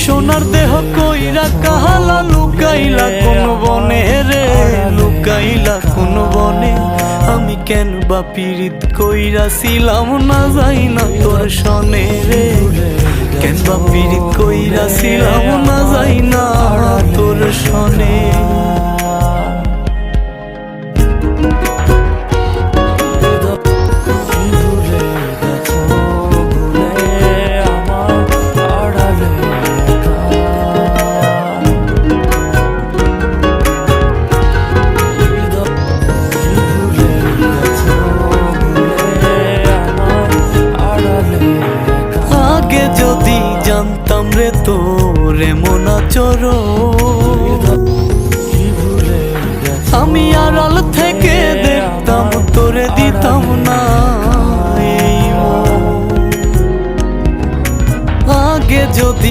সোনার দেহ কইরা কাহালা লুকাইলা কোন বনে রে, লুকাইলা কোন বনে। আমি কেন বা পীড়িত কইরাছিলাম না যাই না তোর সনে রে, কেন বা পীড়িত কইরাছিলাম না যাই না তোর সনে। যদি জানতাম রে তোর এমন আচরণ, আমি আড়াল থেকে দেখতাম তোরে দিতাম না এই মন। আগে যদি